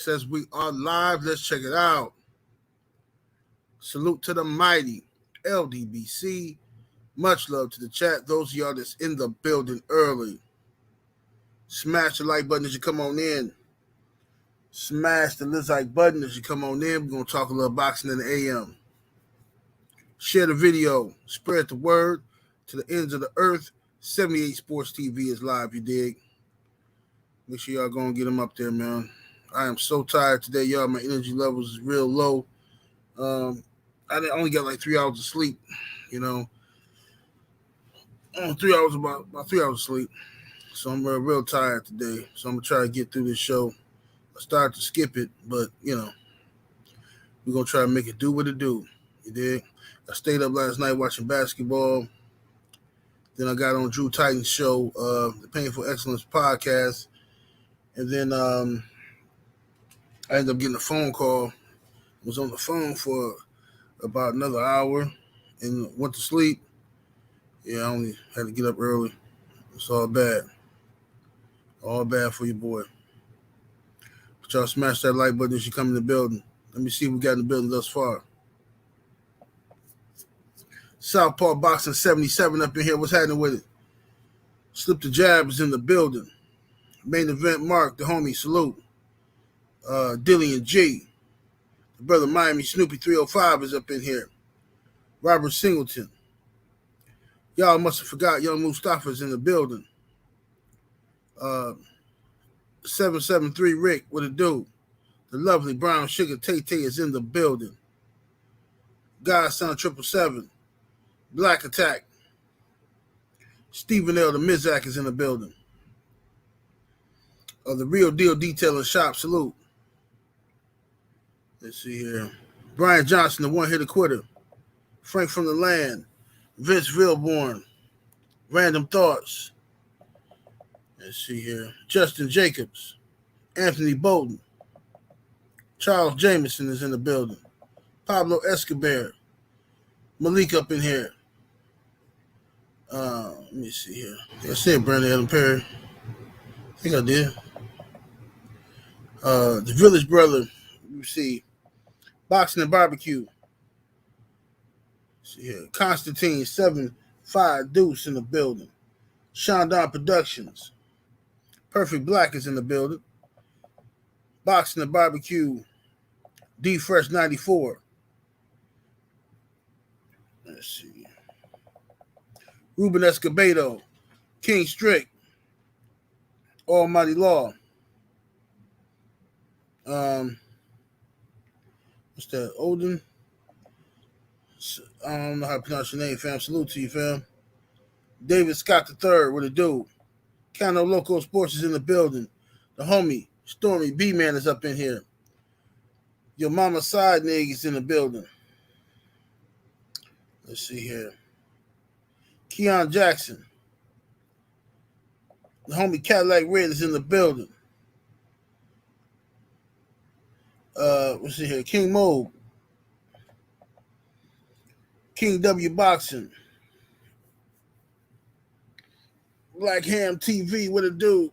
Says we are live. Let's check it out. Salute to the mighty LDBC. Much love to the chat. Those of y'all that's in the building early. Smash the like button as you come on in. Smash the like button as you come on in. We're going to talk a little boxing in the AM. Share the video. Spread the word to the ends of the earth. 78 Sports TV is live, you dig? Make sure y'all go and get them up there, man. I am so tired today, y'all. My energy levels is real low. I only got like 3 hours of sleep, you know. 3 hours, about 3 hours of sleep. So I'm real tired today. So I'm going to try to get through this show. I started to skip it, but, you know, we're going to try to make it do what it do. You dig? I stayed up last night watching basketball. Then I got on Drew Titan's show, the Painful Excellence podcast. And then I ended up getting a phone call. Was on the phone for about another hour and went to sleep. Yeah, I only had to get up early. It's all bad. All bad for your boy. But y'all smash that like button as you come in the building. Let me see what we got in the building thus far. Southpaw Boxing 77 up in here. What's happening with it? Slip the Jab is in the building. Main event Mark, the homie, salute. Dillian G. The brother Miami Snoopy 305 is up in here. Robert Singleton. Y'all must have forgot Young Mustafa's in the building. 773 Rick, what it do? The lovely Brown Sugar Tay-Tay is in the building. Godson 777. Black Attack. Stephen L. the Mizak is in the building. The Real Deal Detailing Shop, salute. Let's see here. Brian Johnson, the one-hitter quitter. Frank from the Land. Vince Vilborn. Random Thoughts. Let's see here. Justin Jacobs. Anthony Bolton. Charles Jameson is in the building. Pablo Escobar. Malik up in here. Let me see here. I said Brandon Adam Perry. I think I did. The Village Brother. You see. Boxing and Barbecue. See here. Constantine 7-5 Deuce in the building. Shondon Productions. Perfect Black is in the building. Boxing and Barbecue. D Fresh 94. Let's see. Ruben Escobedo. King Strick. Almighty Law. What's that? Odin? I don't know how to pronounce your name, fam. Salute to you, fam. David Scott III, what it do? Cano Loco Sports is in the building. The homie, Stormy B-Man is up in here. Your mama side nigga is in the building. Let's see here. Keon Jackson. The homie Cadillac Red is in the building. Let's see here. King Moe. King W Boxing. Black Ham TV, what it do?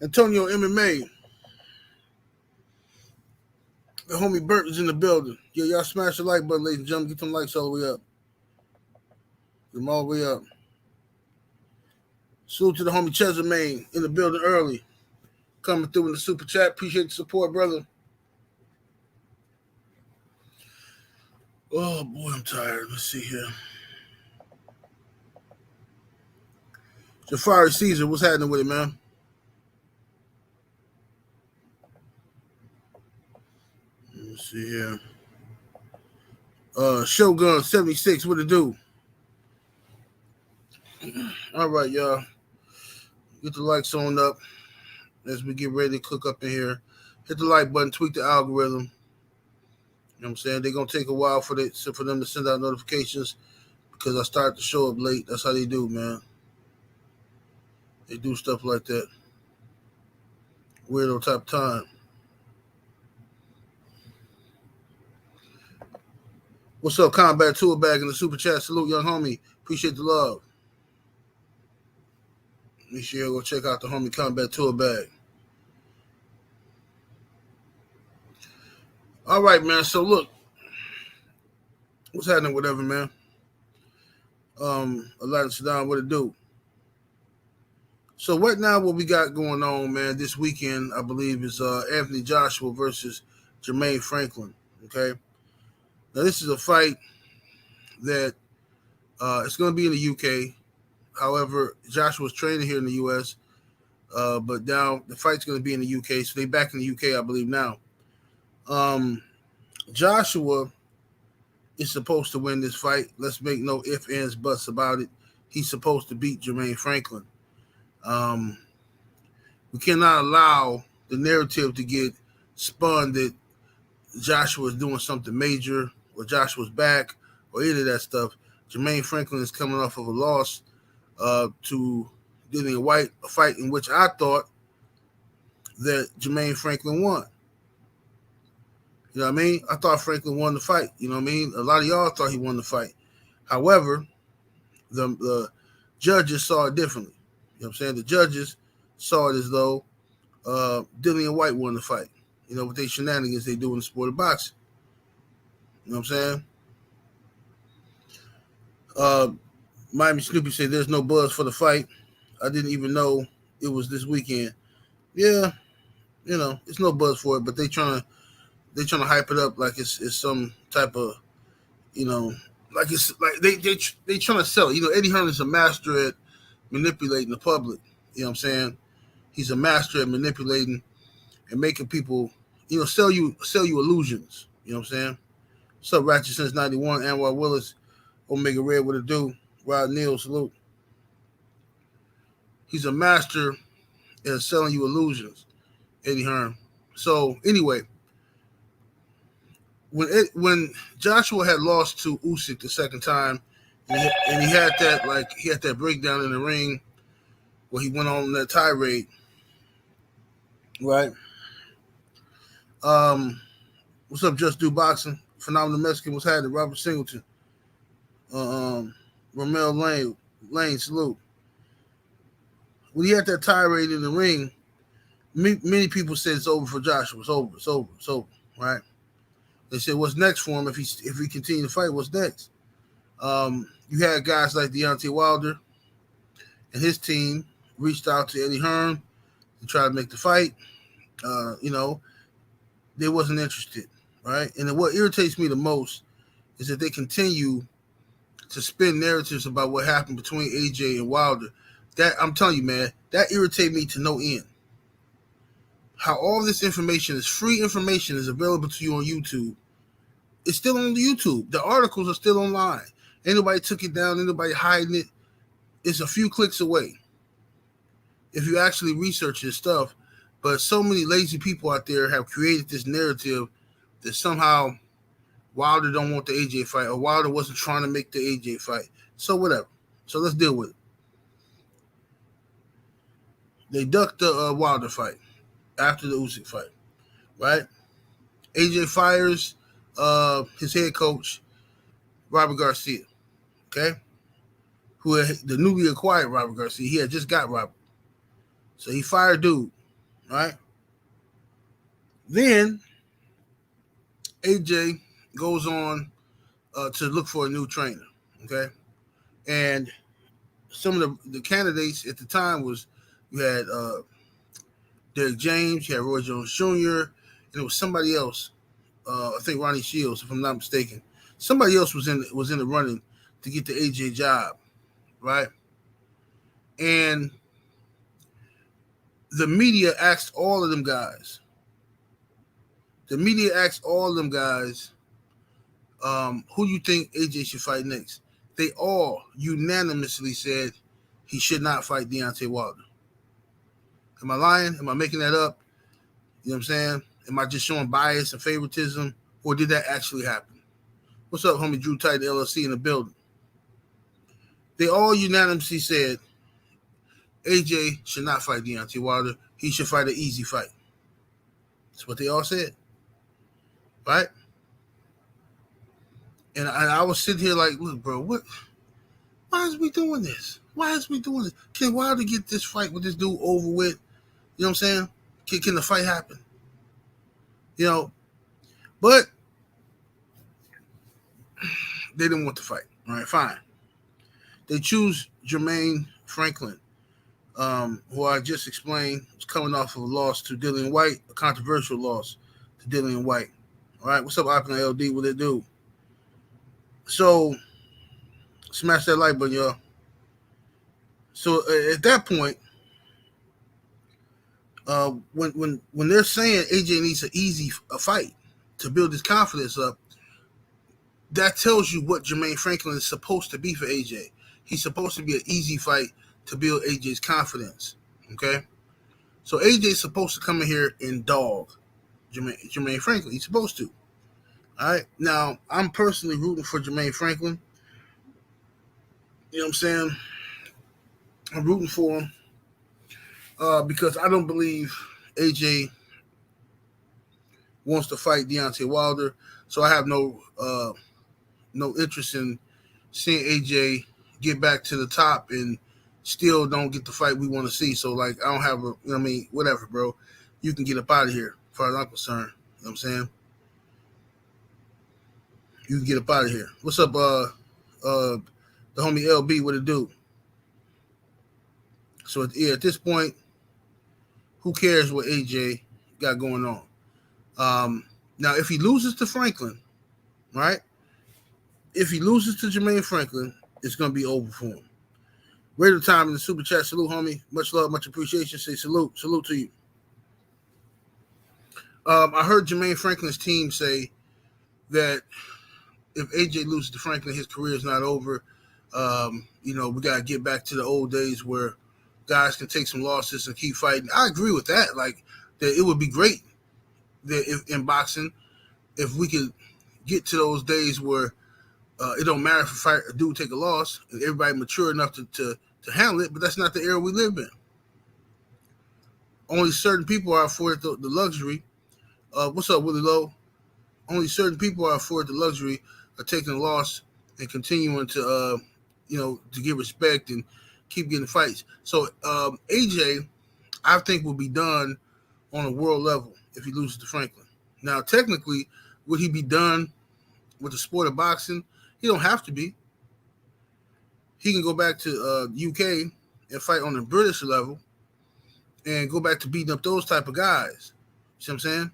Antonio MMA. The homie Burt is in the building. Yo, y'all smash the like button, ladies and gentlemen. Get them likes all the way up. Get them all the way up. Salute to the homie Chesamane in the building early. Coming through in the super chat. Appreciate the support, brother. Oh, boy, I'm tired. Let's see here. Jafari Caesar, what's happening with it, man? Let's see here. Shogun 76, what it do? All right, y'all. Get the likes on up as we get ready to cook up in here. Hit the like button, tweak the algorithm. You know what I'm saying? They're going to take a while for them to send out notifications because I start to show up late. That's how they do, man. They do stuff like that. Weirdo type time. What's up, Combat Tour Bag in the super chat? Salute, young homie. Appreciate the love. Make sure you go check out the homie Combat Tour Bag. All right, man. So look, what's happening? Whatever, man. A lot of sit down. What it do? So right now, what we got going on, man, this weekend, I believe, is Anthony Joshua versus Jermaine Franklin. Okay. Now this is a fight that it's going to be in the UK. However, Joshua's training here in the US, but now the fight's going to be in the UK. So they back in the UK, I believe now. Joshua is supposed to win this fight. Let's make no ifs, ands, buts about it. He's supposed to beat Jermaine Franklin. We cannot allow the narrative to get spun that Joshua is doing something major or Joshua's back or any of that stuff. Jermaine Franklin is coming off of a loss to Dillian White, a fight in which I thought that Jermaine Franklin won. You know what I mean? I thought Franklin won the fight. You know what I mean? A lot of y'all thought he won the fight. However, the judges saw it differently. You know what I'm saying? The judges saw it as though Dillian White won the fight. You know, with their shenanigans they do in the sport of boxing. You know what I'm saying? Miami Snoopy said there's no buzz for the fight. I didn't even know it was this weekend. Yeah, you know, it's no buzz for it, but they trying to hype it up like it's some type of, you know, like it's like they trying to sell it. You know, Eddie Hearn is a master at manipulating the public. You know what I'm saying? He's a master at manipulating and making people, you know, sell you illusions. You know what I'm saying? What's up, Ratchet since '91? Anwar Willis, Omega Red, what it do? Rod Neal, salute. He's a master at selling you illusions, Eddie Hearn. So anyway, when Joshua had lost to Usyk the second time, and he had that breakdown in the ring where he went on that tirade, right? What's up, Just Do Boxing? Phenomenal Mexican was had it. Robert Singleton, Romel Lane, salute. When he had that tirade in the ring, many people said it's over for Joshua. It's over, right? They said, what's next for him if he continue to fight? What's next? You had guys like Deontay Wilder and his team reached out to Eddie Hearn to try to make the fight. You know, they wasn't interested, right? And what irritates me the most is that they continue to spin narratives about what happened between AJ and Wilder. That I'm telling you, man, that irritates me to no end. How all this information is free information is available to you on YouTube. It's still on YouTube. The articles are still online. Anybody took it down, anybody hiding it. It's a few clicks away if you actually research this stuff. But so many lazy people out there have created this narrative that somehow Wilder don't want the AJ fight or Wilder wasn't trying to make the AJ fight. So whatever. So let's deal with it. They ducked the Wilder fight after the Usyk fight, right? AJ fires his head coach, Robert Garcia, okay? Who had the newly acquired Robert Garcia. He had just got Robert. So he fired dude, right? Then AJ goes on to look for a new trainer, okay? And some of the candidates at the time was you had Derek James, you had Roy Jones Jr., and it was somebody else. I think Ronnie Shields, if I'm not mistaken. Somebody else was in the running to get the AJ job, right? And the media asked all of them guys. Who you think AJ should fight next? They all unanimously said he should not fight Deontay Wilder. Am I lying? Am I making that up? You know what I'm saying? Am I just showing bias and favoritism? Or did that actually happen? What's up, homie Drew Titan LLC in the building? They all unanimously said AJ should not fight Deontay Wilder. He should fight an easy fight. That's what they all said. Right? And I was sitting here like, look, bro, why is we doing this? Can Wilder get this fight with this dude over with? You know what I'm saying? Can the fight happen? You know, But they didn't want to fight. All right, fine. They choose Jermaine Franklin, who I just explained was coming off of a loss to Dillian White, a controversial loss to Dillian White. All right, what's up, Opera LD? What it do? So, smash that like button, y'all. So at that point, when they're saying AJ needs an easy fight to build his confidence up, that tells you what Jermaine Franklin is supposed to be for AJ. He's supposed to be an easy fight to build AJ's confidence. Okay, so AJ's supposed to come in here and dog Jermaine Franklin. He's supposed to. All right. Now, I'm personally rooting for Jermaine Franklin. You know what I'm saying? I'm rooting for him because I don't believe AJ wants to fight Deontay Wilder. So I have no interest in seeing AJ get back to the top and still don't get the fight we want to see. So, like, I don't have a, you know what I mean, whatever, bro. You can get up out of here, as far as I'm concerned. You know what I'm saying? You can get up out of here. What's up, the homie LB, what it do? So, yeah, at this point, who cares what AJ got going on? Now, if he loses to Franklin, right? If he loses to Jermaine Franklin, it's going to be over for him. Radio Time in the Super Chat. Salute, homie. Much love, much appreciation. Say salute. Salute to you. I heard Jermaine Franklin's team say that if AJ loses to Franklin, his career is not over. We got to get back to the old days where guys can take some losses and keep fighting. I agree with that. Like, that it would be great that if in boxing, if we could get to those days where it don't matter if a dude take a loss and everybody mature enough to handle it, but that's not the era we live in. Only certain people are afforded the luxury. What's up, Willie Lowe? Only certain people are afforded the luxury of taking a loss and continuing to get respect and keep getting fights. So AJ, I think, will be done on a world level if he loses to Franklin. Now, technically, would he be done with the sport of boxing? He don't have to be. He can go back to UK and fight on the British level and go back to beating up those type of guys. You see what I'm saying?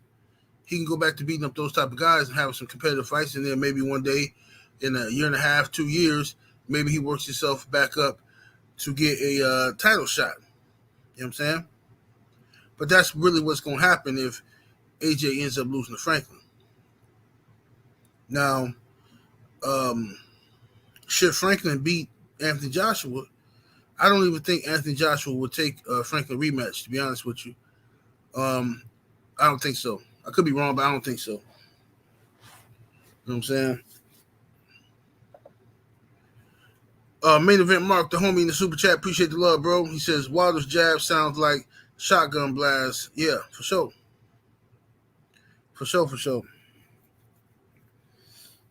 He can go back to beating up those type of guys and having some competitive fights, and then maybe one day in a year and a half, 2 years, maybe he works himself back up to get a title shot. You know what I'm saying? But that's really what's going to happen if AJ ends up losing to Franklin. Now, should Franklin beat Anthony Joshua, I don't even think Anthony Joshua would take a Franklin rematch, to be honest with you. I don't think so. I could be wrong, but I don't think so. You know what I'm saying? Main event Mark, the homie in the super chat. Appreciate the love, bro. He says Wilder's jab sounds like shotgun blast. Yeah, for sure. For sure.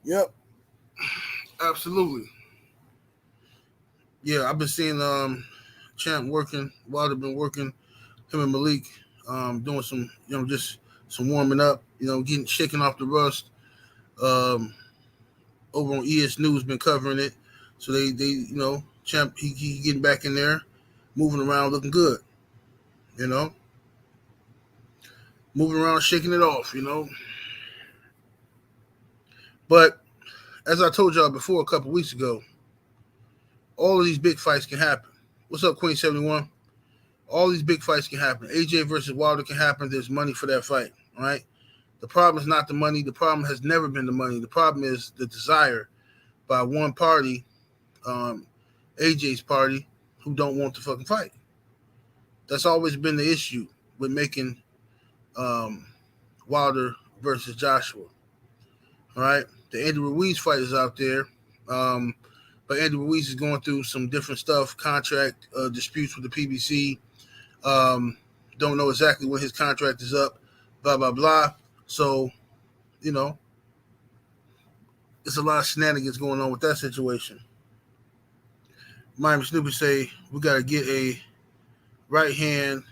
Yep. Absolutely. Yeah, I've been seeing Champ working. Wilder been working. Him and Malik doing some, just some warming up. Getting shaking off the rust. Over on ES News been covering it. So they Champ he getting back in there, moving around, looking good. Moving around, shaking it off. But as I told y'all before a couple weeks ago, all of these big fights can happen. What's up, Queen 71? All these big fights can happen. AJ versus Wilder can happen. There's money for that fight, all right? The problem is not the money. The problem has never been the money. The problem is the desire by one party, AJ's party, who don't want to fucking fight. That's always been the issue with making Wilder versus Joshua, all right? The Andy Ruiz fight is out there. But Andy Ruiz is going through some different stuff, contract disputes with the PBC. Don't know exactly when his contract is up, blah, blah, blah. So, it's a lot of shenanigans going on with that situation. Miami Snoopy say, we got to get a right hand.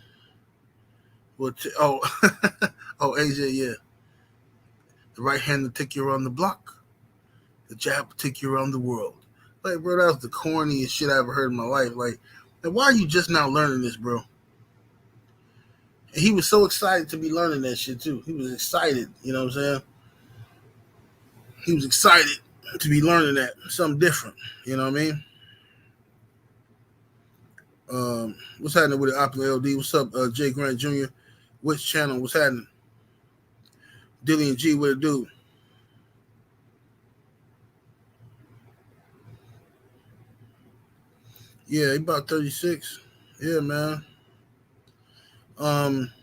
AJ, yeah. The right hand will take you around the block. The jab will take you around the world. Like, bro, that was the corniest shit I ever heard in my life. Like, and why are you just now learning this, bro? And he was so excited to be learning that shit, too. He was excited, you know what I'm saying? He was excited to be learning that. Something different, you know what I mean? What's happening with the Opera LD? What's up, Jay Grant Jr.? Which channel? What's happening? Dilly and G, what it do? Yeah, he about 36. Yeah, man.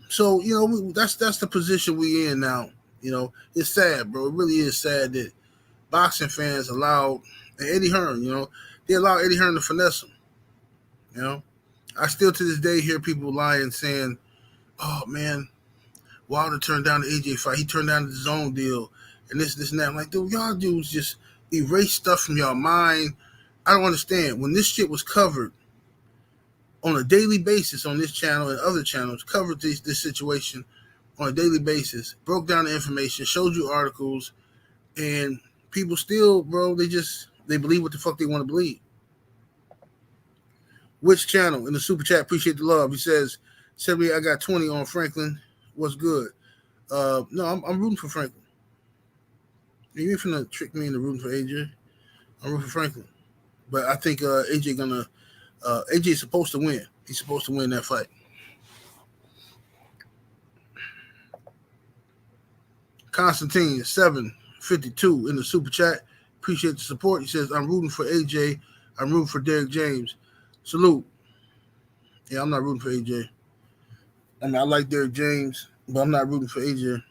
So you know, that's the position we in now. You know, it's sad, bro. It really is sad that boxing fans allowed Eddie Hearn. You know, they allow Eddie Hearn to finesse him. You know, I still to this day hear people lying saying, "Oh man, Wilder turned down the AJ fight. He turned down the zone deal, and this, and that." I'm like, dude, y'all dudes just erase stuff from your mind. I don't understand. When this shit was covered on a daily basis on this channel and other channels, covered this situation on a daily basis, broke down the information, showed you articles, and people still, bro, they believe what the fuck they want to believe. Which channel? In the super chat, appreciate the love. He says, 70, I got 20 on Franklin. What's good? No, I'm rooting for Franklin. You ain't finna trick me into rooting for AJ. I'm rooting for Franklin. But I think AJ's supposed to win. He's supposed to win that fight. Constantine 752 in the super chat. Appreciate the support. He says, I'm rooting for AJ. I'm rooting for Derek James. Salute. Yeah, I'm not rooting for AJ. I mean, I like Derek James, but I'm not rooting for AJ.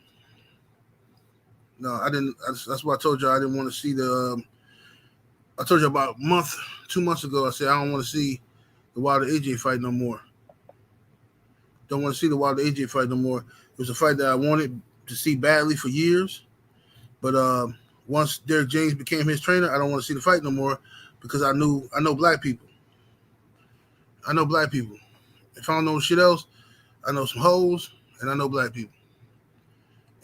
No, I didn't. That's why I told you I didn't want to see the. I told you about 2 months ago. I said I don't want to see the Wilder AJ fight no more. Don't want to see the Wilder AJ fight no more. It was a fight that I wanted to see badly for years, but once Derek James became his trainer, I don't want to see the fight no more because I know black people. I know black people. If I don't know shit else, I know some hoes and I know black people.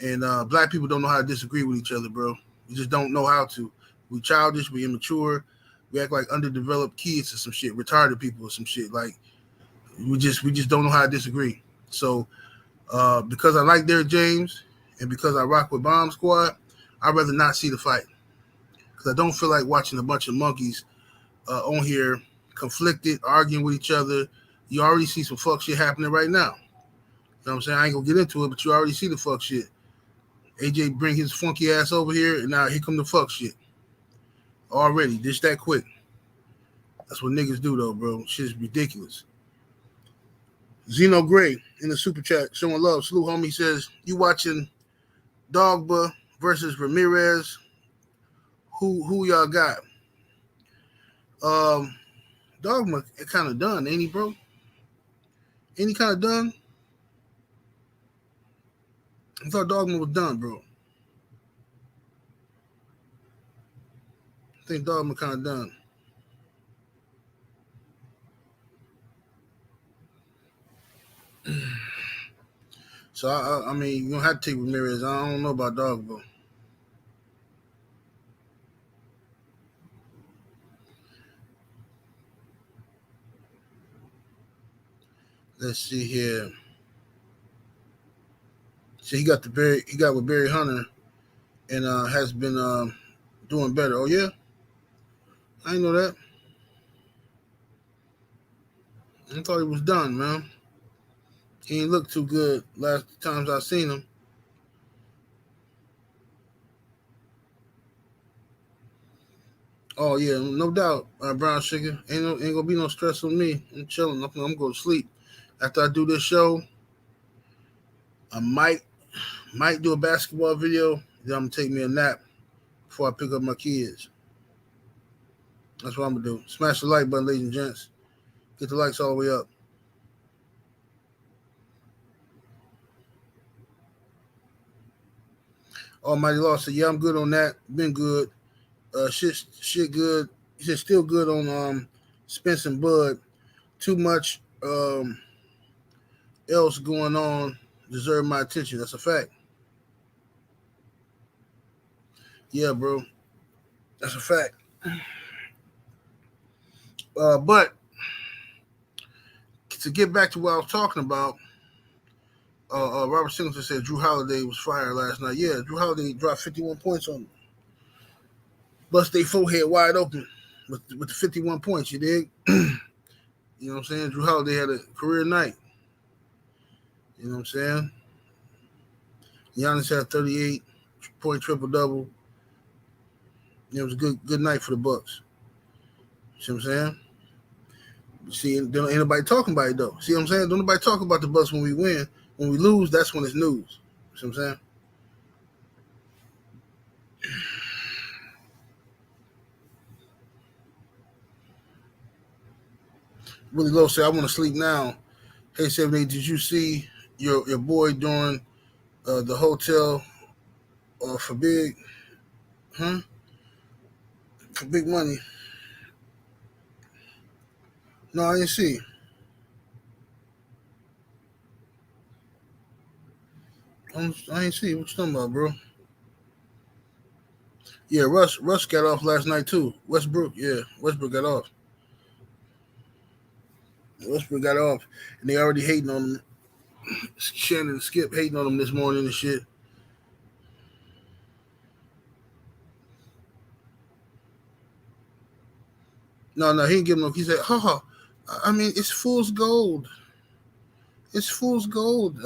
And black people don't know how to disagree with each other, bro. We just don't know how to. We childish, we immature, we act like underdeveloped kids or some shit, retarded people or some shit. Like we just don't know how to disagree. So because I like Derek James and because I rock with Bomb Squad, I'd rather not see the fight. Because I don't feel like watching a bunch of monkeys on here conflicted, arguing with each other. You already see some fuck shit happening right now. You know what I'm saying? I ain't gonna get into it, but you already see the fuck shit. AJ bring his funky ass over here, and now here come the fuck shit. Already, just that quick. That's what niggas do, though, bro. Shit's ridiculous. Zeno Gray in the super chat showing love. Salute, homie. Says, you watching Dogba versus Ramirez? Who y'all got? Dogma kind of done, ain't he, bro? Ain't he kind of done? I thought Dogma was done, bro. I think Dogma kind of done. So, I mean, you don't have to take Ramirez. I don't know about Dogma. Let's see here. So he got with Barry Hunter and has been doing better. Oh yeah? I didn't know that. I thought he was done, man. He ain't looked too good last times I seen him. Oh yeah, no doubt, Brown Sugar. Ain't gonna be no stress on me. I'm chilling. I'm going to sleep. After I do this show, I might do a basketball video. Then I'm gonna take me a nap before I pick up my kids. That's what I'm gonna do. Smash the like button, ladies and gents. Get the likes all the way up. Almighty Law said, "Yeah, I'm good on that. Been good. Shit good. Shit still good on Spence and Bud. Too much else going on deserve my attention. That's a fact. Yeah, bro. That's a fact. But to get back to what I was talking about, Robert Singleton said Drew Holiday was fired last night. Yeah, Drew Holiday dropped 51 points on him. Bust their forehead wide open with the 51 points, you dig? You know what I'm saying? Drew Holiday had a career night. You know what I'm saying? Giannis had 38-point triple-double. It was a good night for the Bucks. See what I'm saying? See, ain't nobody talking about it, though. See what I'm saying? Don't nobody talk about the Bucks when we win. When we lose, that's when it's news. See what I'm saying? Willie Lowe said, I want to sleep now. Hey, 78, did you see your boy during the hotel for big, huh? For big money? No, I didn't see. I ain't see. What you talking about, bro? Yeah, Russ got off last night too. Westbrook got off. Westbrook got off, and they already hating on him. Shannon and Skip hating on him this morning and shit. No, he didn't give him no. He said, I mean, it's fool's gold. It's fool's gold.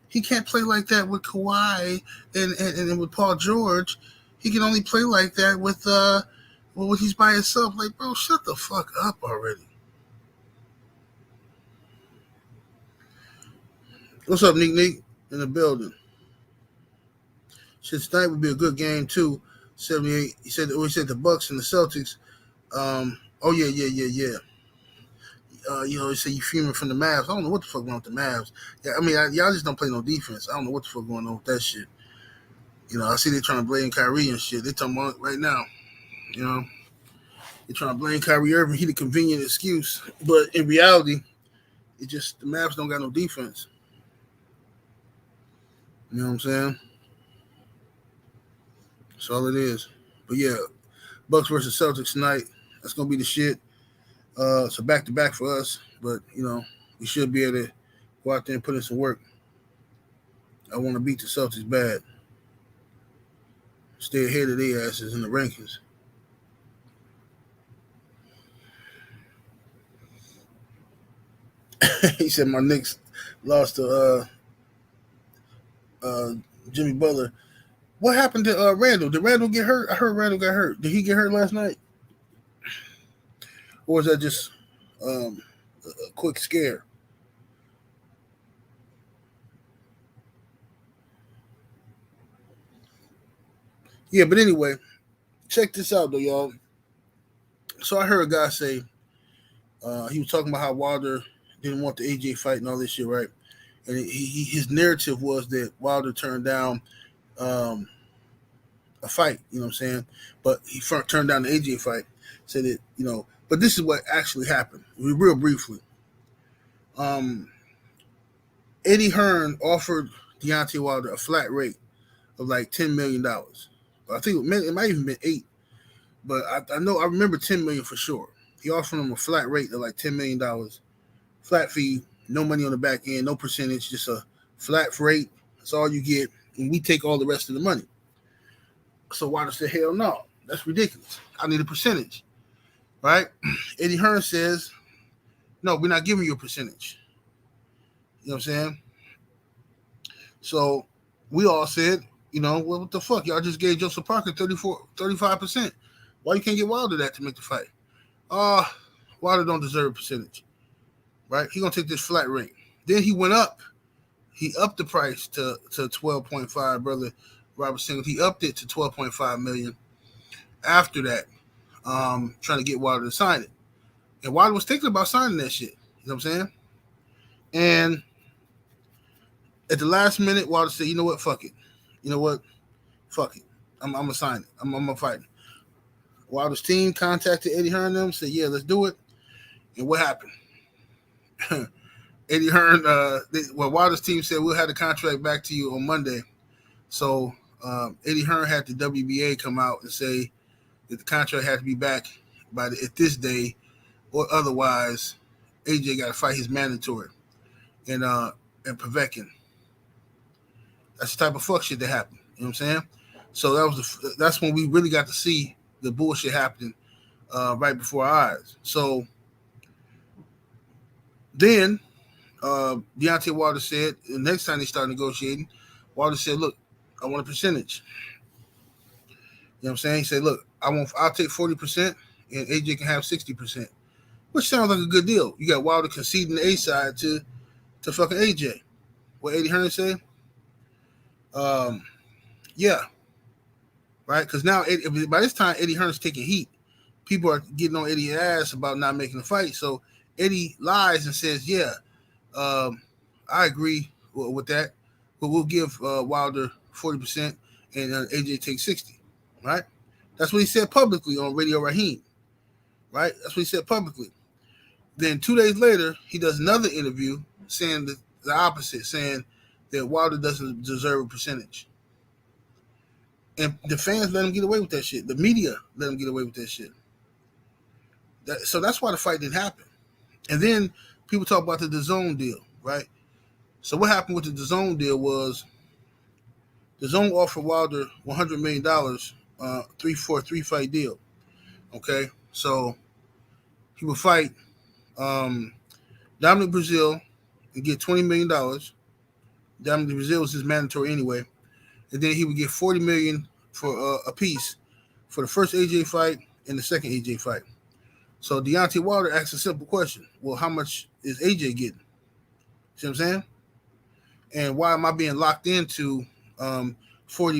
He can't play like that with Kawhi and with Paul George. He can only play like that with when he's by himself. Like, bro, shut the fuck up already. What's up, Nick? In the building. Said tonight would be a good game too. 78. He said the Bucks and the Celtics. Oh yeah. He said you fuming from the Mavs. I don't know what the fuck going on with the Mavs. Yeah, I mean, y'all just don't play no defense. I don't know what the fuck going on with that shit. I see they trying to blame Kyrie and shit. They talking about it right now. They trying to blame Kyrie Irving. He the convenient excuse, but in reality, it just the Mavs don't got no defense. You know what I'm saying? That's all it is. But yeah, Bucks versus Celtics tonight. That's gonna be the shit. It's a back-to-back for us, but we should be able to go out there and put in some work. I want to beat the Celtics bad. Stay ahead of their asses in the rankings. He said my Knicks lost to Jimmy Butler. What happened to Randall? Did Randall get hurt? I heard Randall got hurt. Did he get hurt last night? Or was that just a quick scare? Yeah, but anyway, check this out, though, y'all. So I heard a guy say he was talking about how Wilder didn't want the AJ fight and all this shit, right? And his narrative was that Wilder turned down a fight, you know what I'm saying? But he turned down the AJ fight, said that, but this is what actually happened. Real briefly. Eddie Hearn offered Deontay Wilder a flat rate of like $10 million. I think it might even been $8, but I remember $10 million for sure. He offered him a flat rate of like $10 million, flat fee, no money on the back end, no percentage, just a flat rate. That's all you get, and we take all the rest of the money. So Wilder said, hell no, that's ridiculous. I need a percentage, right? Eddie Hearn says, no, we're not giving you a percentage. You know what I'm saying? So we all said, well, what the fuck? Y'all just gave Joseph Parker 35%. Why you can't get Wilder that to make the fight? Wilder don't deserve a percentage, right? He gonna take this flat rate. Then he went up. He upped the price to 12.5, brother Robert Singleton. He upped it to 12.5 million. After that, trying to get Wilder to sign it. And Wilder was thinking about signing that shit. You know what I'm saying? And at the last minute, Wilder said, you know what? Fuck it. You know what? Fuck it. I'm going to sign it. I'm going to fight it. Wilder's team contacted Eddie Hearn and them, said, yeah, let's do it. And what happened? Eddie Hearn, Wilder's team said, we'll have the contract back to you on Monday. So Eddie Hearn had the WBA come out and say that the contract had to be back at this day, or otherwise, AJ got to fight his mandatory and Povetkin. That's the type of fuck shit that happened. You know what I'm saying? So that's when we really got to see the bullshit happening right before our eyes. So then Deontay Wilder said, the next time they started negotiating, Wilder said, "Look, I want a percentage." You know what I'm saying? He said, "Look, I'll take 40%, and AJ can have 60%," which sounds like a good deal. You got Wilder conceding the A side to fucking AJ. What Eddie Hearn said? Yeah, right. Because now by this time Eddie Hearn's taking heat. People are getting on Eddie's ass about not making the fight. So Eddie lies and says, "Yeah, I agree with that, but we'll give Wilder 40% and AJ takes 60." Right? That's what he said publicly on Radio Raheem. Right? That's what he said publicly. Then 2 days later, he does another interview saying the opposite, saying that Wilder doesn't deserve a percentage. And the fans let him get away with that shit. The media let him get away with that shit. So that's why the fight didn't happen. And then people talk about the DAZN deal, right? So what happened with the DAZN deal was DAZN offered Wilder $100 million for a 3-fight deal. Okay? So he would fight Dominic Brazil and get $20 million. Dominic Brazil was his mandatory anyway. And then he would get $40 million for a piece for the first AJ fight and the second AJ fight. So Deontay Wilder asked a simple question. Well, how much is AJ getting? See what I'm saying? And why am I being locked into $40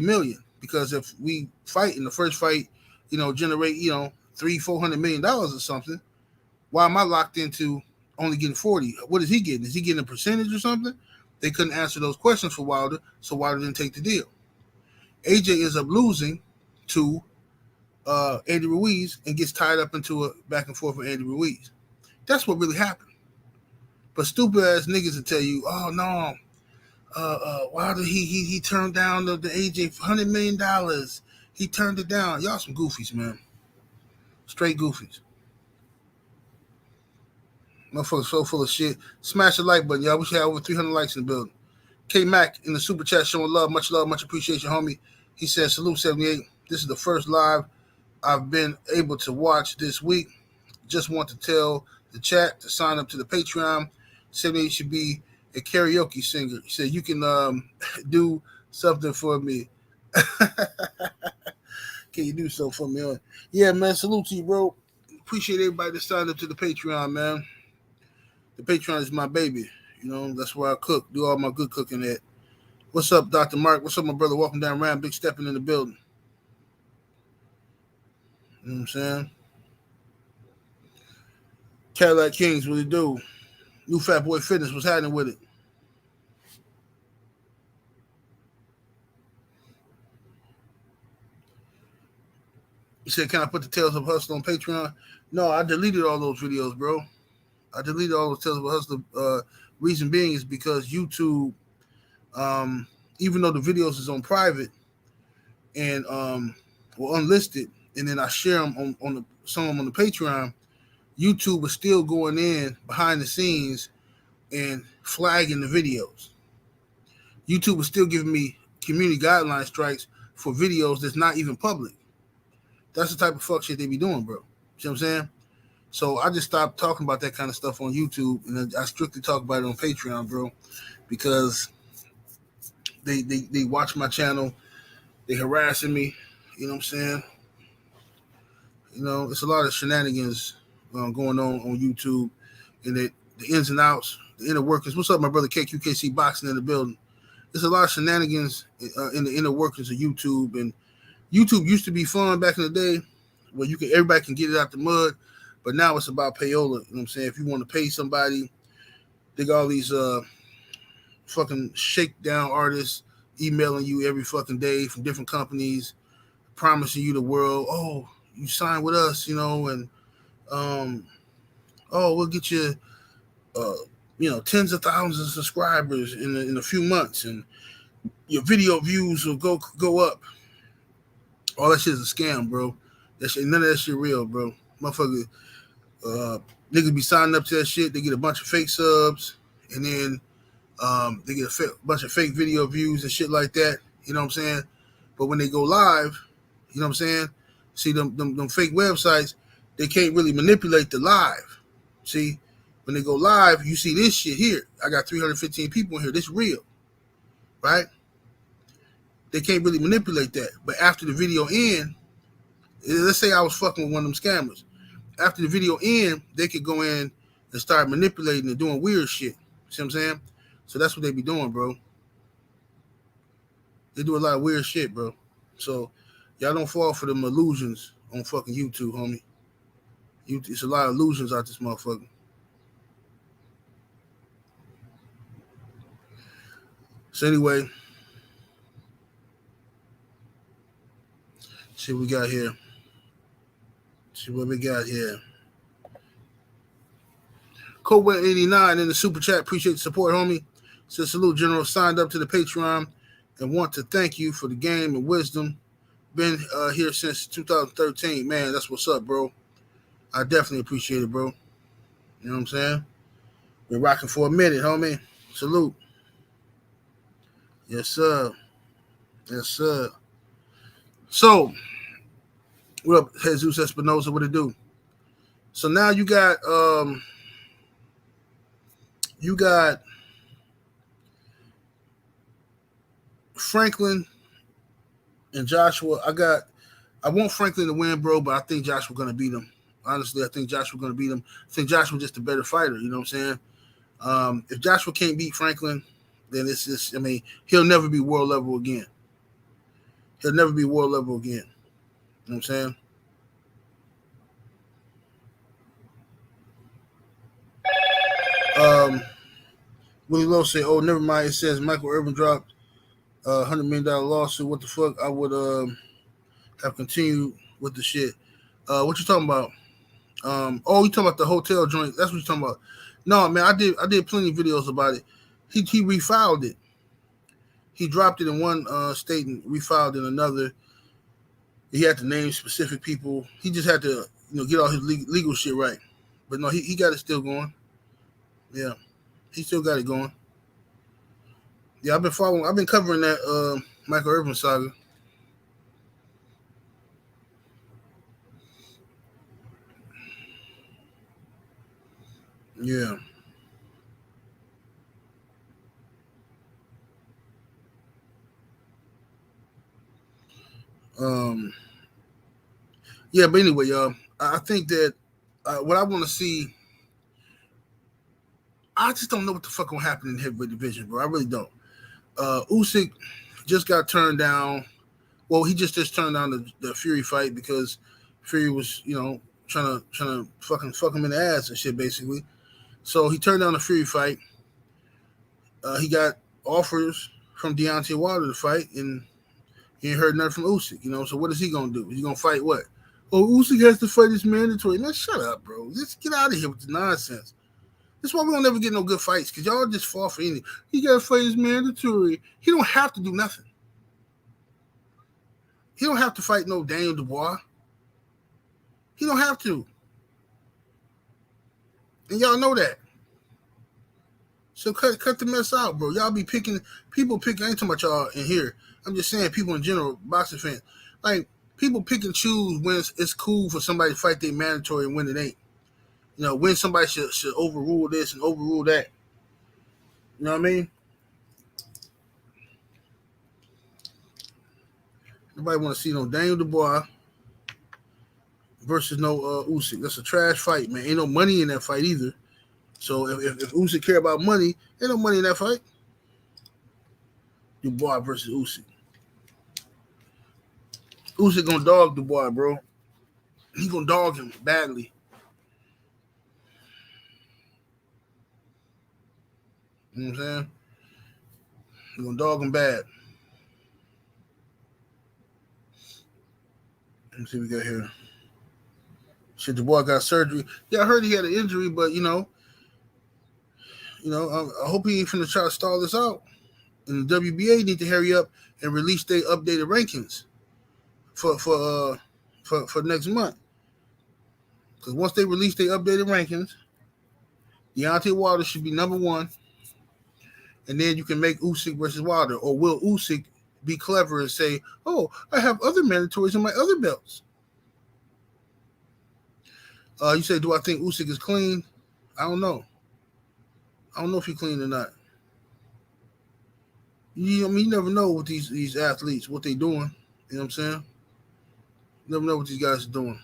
million? Because if we fight in the first fight, generate, $300-400 million or something, why am I locked into only getting 40? What is he getting? Is he getting a percentage or something? They couldn't answer those questions for Wilder, so Wilder didn't take the deal. AJ ends up losing to Andy Ruiz and gets tied up into a back and forth with Andy Ruiz. That's what really happened. But stupid ass niggas will tell you, "Oh no, Wilder he turned down the AJ for $100 million. He turned it down." Y'all some goofies, man. Straight goofies. Motherfuckers so full of shit. Smash the like button, y'all. We should have over 300 likes in the building. K Mac in the super chat showing love, much appreciation, homie. He says, "Salute 78. This is the first live I've been able to watch this week. Just want to tell the chat to sign up to the Patreon. 78 should be a karaoke singer." He said, "You can do something for me." Can you do something for me? Yeah, man. Salute to you, bro. Appreciate everybody that signed up to the Patreon, man. The Patreon is my baby. That's where I cook. Do all my good cooking at. What's up, Dr. Mark? What's up, my brother? Walking down Ram, big stepping in the building. You know what I'm saying? Cadillac Kings, what do you do? New Fat Boy Fitness, what's happening with it? You said, "Can I put the Tales of Hustle on Patreon?" No, I deleted all those videos, bro. I deleted all those Tales of Hustle. Reason being is because YouTube, even though the videos is on private and were unlisted, and then I share them on some of them on the Patreon, YouTube was still going in behind the scenes and flagging the videos. YouTube was still giving me community guideline strikes for videos that's not even public. That's the type of fuck shit they be doing, bro. See what I'm saying? So I just stopped talking about that kind of stuff on YouTube, and I strictly talk about it on Patreon, bro, because they watch my channel, they harassing me. You know what I'm saying? It's a lot of shenanigans going on YouTube, and the ins and outs, the inner workings. What's up, my brother KQKC Boxing in the building? There's a lot of shenanigans in the inner workings of YouTube, and YouTube used to be fun back in the day where everybody can get it out the mud, but now it's about payola. You know what I'm saying? If you want to pay somebody, they got all these fucking shakedown artists emailing you every fucking day from different companies, promising you the world. "Oh, you sign with us, and we'll get you tens of thousands of subscribers in a few months, and your video views will go up. All that shit is a scam, bro. That shit, none of that shit real, bro. Motherfucker, niggas be signing up to that shit. They get a bunch of fake subs, and then they get a bunch of fake video views and shit like that. You know what I'm saying? But when they go live, you know what I'm saying? See, them fake websites, they can't really manipulate the live. See, when they go live, you see this shit here. I got 315 people in here. This real, right? They can't really manipulate that. But after the video end, let's say I was fucking with one of them scammers. After the video end, they could go in and start manipulating and doing weird shit. See what I'm saying? So that's what they be doing, bro. They do a lot of weird shit, bro. So y'all don't fall for them illusions on fucking YouTube, homie. It's a lot of illusions out this motherfucker. So anyway, see what we got here. Cobra 89 in the super chat. Appreciate the support, homie. Says salute, General. Signed up to the Patreon and want to thank you for the game and wisdom. Been here since 2013. Man, that's what's up, bro. I definitely appreciate it, bro. You know what I'm saying? Been rocking for a minute, homie. Salute. Yes, sir. Yes, sir. So, what up, Jesus Espinosa? What it do? So now you got Franklin and Joshua. I want Franklin to win, bro, but I think Joshua gonna beat him. Honestly, I think Joshua gonna beat him. I think Joshua's just a better fighter, you know what I'm saying? If Joshua can't beat Franklin, then it's just, I mean, he'll never be world level again. You know what I'm saying? Willie Lowe say, "Oh, never mind." It says Michael Irvin dropped $100 million lawsuit. What the fuck? I would have continued with the shit. What you talking about? You talking about the hotel joint? That's what you talking about. No, man, I did plenty of videos about it. He refiled it. He dropped it in one state and refiled in another. He had to name specific people. He just had to, get all his legal shit right. But no, he got it still going. Yeah, he still got it going. Yeah, I've been covering that Michael Irvin saga. Yeah. Yeah, but anyway, y'all, I think that what I want to see, I just don't know what the fuck gonna happen in the heavyweight division, bro. I really don't. Usyk just got turned down. Well, he just turned down the Fury fight because Fury was, trying to fucking fuck him in the ass and shit, basically. So he turned down the Fury fight. He got offers from Deontay Wilder to fight, and he ain't heard nothing from Usyk, So what is he gonna do? He's gonna fight what? Oh, Usyk has to fight his mandatory. Man, shut up, bro. Just get out of here with the nonsense. That's why we don't never get no good fights, because y'all just fall for anything. He got to fight his mandatory. He don't have to do nothing. He don't have to fight no Daniel Dubois. He don't have to. And y'all know that. So cut the mess out, bro. Y'all be picking, I ain't talking about y'all in here. I'm just saying people in general, boxing fans. Like, people pick and choose when it's cool for somebody to fight their mandatory and when it ain't. When somebody should overrule this and overrule that. You know what I mean? Nobody want to see no Daniel Dubois versus no Usyk. That's a trash fight, man. Ain't no money in that fight either. So if Usyk care about money, ain't no money in that fight. Dubois versus Usyk. Usyk gonna dog Dubois, bro. He gonna dog him badly. You know what I'm saying? He gonna dog him bad. Let me see what we got here. Shit, Dubois got surgery. Yeah, I heard he had an injury, but I hope he ain't finna try to stall this out. And the WBA need to hurry up and release their updated rankings for next month. Because once they release their updated rankings, Deontay Wilder should be number one, and then you can make Usyk versus Wilder. Or will Usyk be clever and say, "Oh, I have other mandatories in my other belts"? You say, do I think Usyk is clean? I don't know. I don't know if he's clean or not. You never know with these athletes, what they doing. You know what I'm saying? You never know what these guys are doing.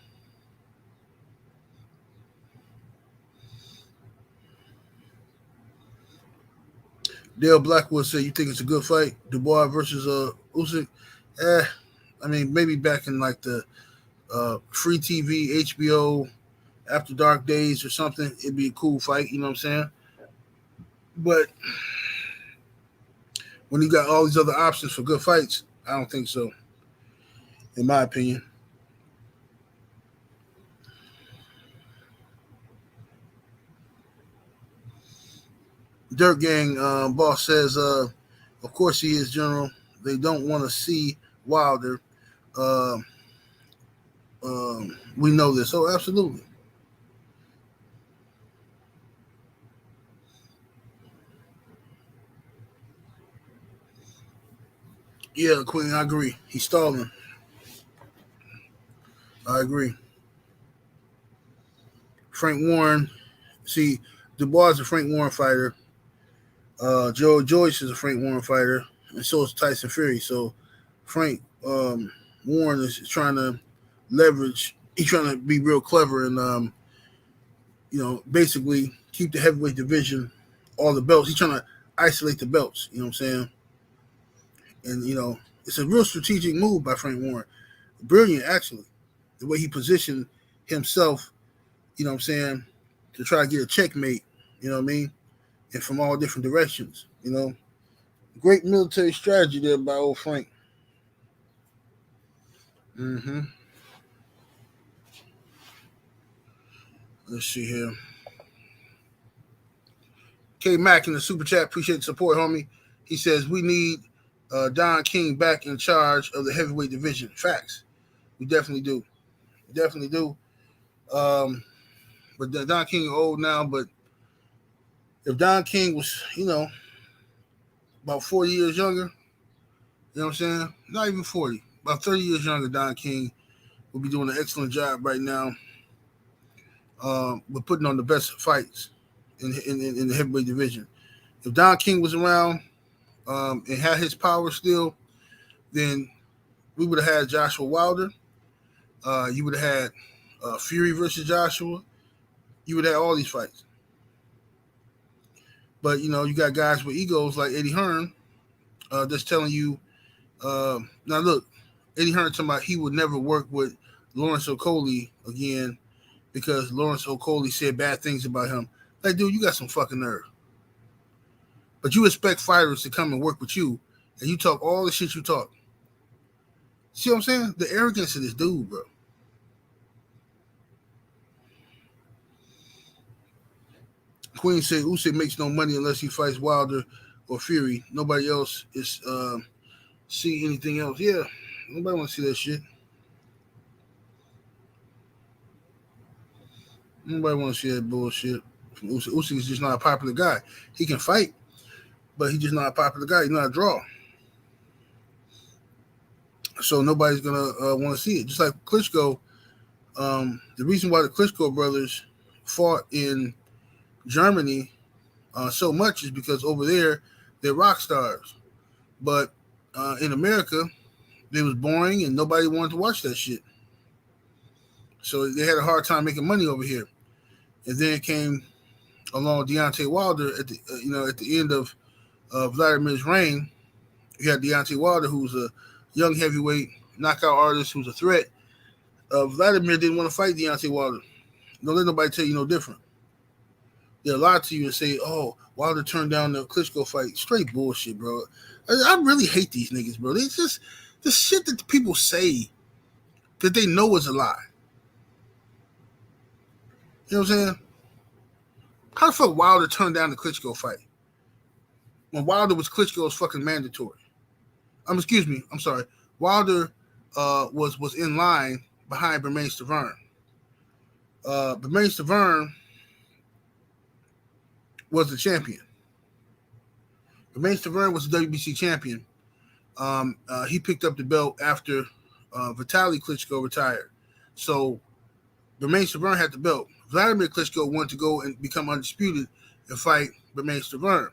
Dale Blackwood said, you think it's a good fight? Dubois versus Usyk? I mean, maybe back in like the free TV, HBO, After Dark days or something, it'd be a cool fight, you know what I'm saying? But when you got all these other options for good fights, I don't think so, in my opinion. Dirt Gang boss says, of course he is, General. They don't want to see Wilder. We know this. Oh, absolutely. Yeah, Queen, I agree. He's stalling. I agree. Frank Warren. See, Dubois is a Frank Warren fighter. Joe Joyce is a Frank Warren fighter, and so is Tyson Fury. So Frank Warren is trying to leverage. He's trying to be real clever and basically keep the heavyweight division, all the belts. He's trying to isolate the belts. You know what I'm saying? And it's a real strategic move by Frank Warren. Brilliant, actually, the way he positioned himself. You know what I'm saying? To try to get a checkmate. You know what I mean? And from all different directions, Great military strategy there by old Frank. Mm-hmm. Let's see here. K Mack in the super chat, appreciate the support, homie. He says we need Don King back in charge of the heavyweight division. Facts. We definitely do. Definitely do. But Don King is old now, but if Don King was, about 40 years younger, you know what I'm saying? Not even 40. About 30 years younger, Don King will be doing an excellent job right now with putting on the best fights in the heavyweight division. If Don King was around and had his power still, then we would have had Joshua Wilder. You would have had Fury versus Joshua. You would have all these fights. But, you got guys with egos like Eddie Hearn that's telling you, now look, Eddie Hearn talking about he would never work with Lawrence Okolie again because Lawrence Okolie said bad things about him. Like, dude, you got some fucking nerve. But you expect fighters to come and work with you, and you talk all the shit you talk. See what I'm saying? The arrogance of this dude, bro. Queen said Usyk makes no money unless he fights Wilder or Fury. Nobody else is see anything else. Yeah, nobody want to see that shit. Nobody want to see that bullshit. Usyk is just not a popular guy. He can fight, but he's just not a popular guy. He's not a draw. So nobody's gonna want to see it. Just like Klitschko, the reason why the Klitschko brothers fought in Germany so much is because over there they're rock stars, but in America it was boring and nobody wanted to watch that shit. So they had a hard time making money over here. And then it came along Deontay Wilder at the end of Vladimir's reign. You had Deontay Wilder, who's a young heavyweight knockout artist who's a threat. Vladimir didn't want to fight Deontay Wilder. Don't let nobody tell you no different. They'll lie to you and say, oh, Wilder turned down the Klitschko fight. Straight bullshit, bro. I really hate these niggas, bro. It's just the shit that the people say that they know is a lie. You know what I'm saying? How the fuck Wilder turned down the Klitschko fight when Wilder was Klitschko's fucking mandatory. Excuse me. I'm sorry. Wilder was in line behind Bermane Stiverne. Bermane Stiverne was the champion. Bermane Stiverne was the WBC champion. He picked up the belt after Vitaly Klitschko retired. So Bermane Stiverne had the belt. Vladimir Klitschko wanted to go and become undisputed and fight Bermane Stiverne,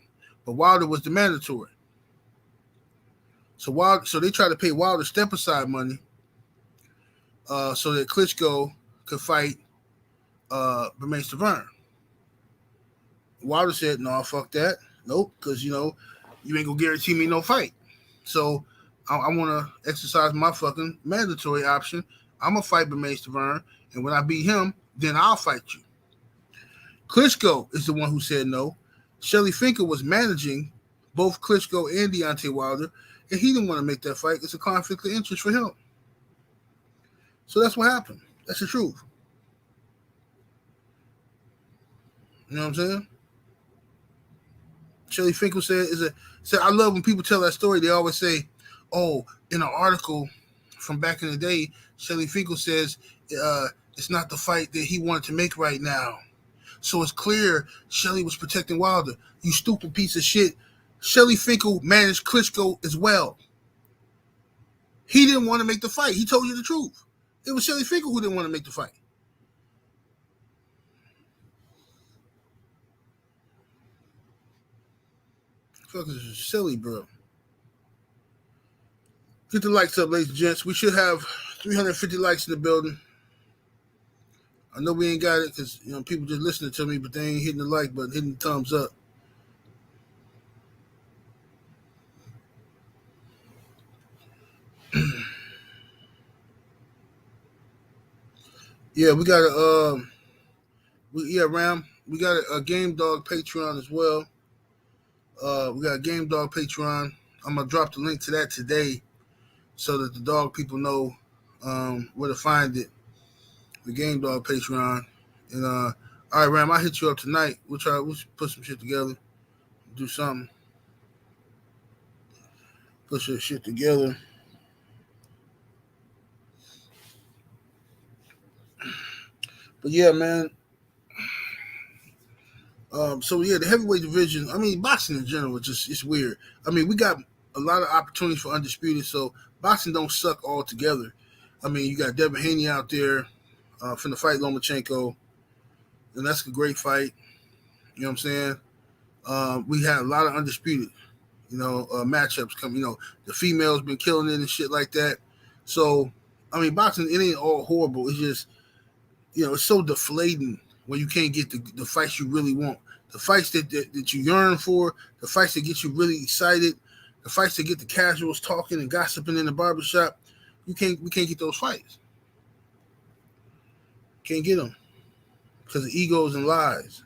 but Wilder was the mandatory. So they tried to pay Wilder step-aside money so that Klitschko could fight Bermane Stiverne. Wilder said, no, fuck that. Nope, because, you ain't going to guarantee me no fight. So I want to exercise my fucking mandatory option. I'm going to fight Bermane Stiverne, and when I beat him, then I'll fight you. Klitschko is the one who said no. Shelly Finkel was managing both Klitschko and Deontay Wilder, and he didn't want to make that fight. It's a conflict of interest for him. So that's what happened. That's the truth. You know what I'm saying? Shelly Finkel said, I love when people tell that story. They always say, oh, in an article from back in the day, Shelly Finkel says it's not the fight that he wanted to make right now. So it's clear Shelly was protecting Wilder. You stupid piece of shit. Shelly Finkel managed Klitschko as well. He didn't want to make the fight. He told you the truth. It was Shelly Finkel who didn't want to make the fight. Fuck, this is silly, bro. Get the likes up, ladies and gents. We should have 350 likes in the building. I know we ain't got it because people just listening to me, but they ain't hitting the like button, hitting the thumbs up. Yeah, we got Ram. We got a Game Dog Patreon as well. We got a Game Dog Patreon. I'm gonna drop the link to that today, so that the dog people know where to find it. The Game Dog Patreon. And all right, Ram, I'll hit you up tonight. We'll put some shit together, do something, put some shit together. But yeah, man. The heavyweight division. I mean, boxing in general, it's weird. I mean, we got a lot of opportunities for undisputed, so boxing don't suck altogether. I mean, you got Devin Haney out there finna fight Lomachenko, and that's a great fight. You know what I'm saying? We had a lot of undisputed, matchups coming. The females been killing it and shit like that. So, I mean, boxing, it ain't all horrible. It's just, it's so deflating when you can't get the fights you really want. The fights that you yearn for, the fights that get you really excited, the fights that get the casuals talking and gossiping in the barbershop. We can't get those fights. Can't get them because of egos and lies.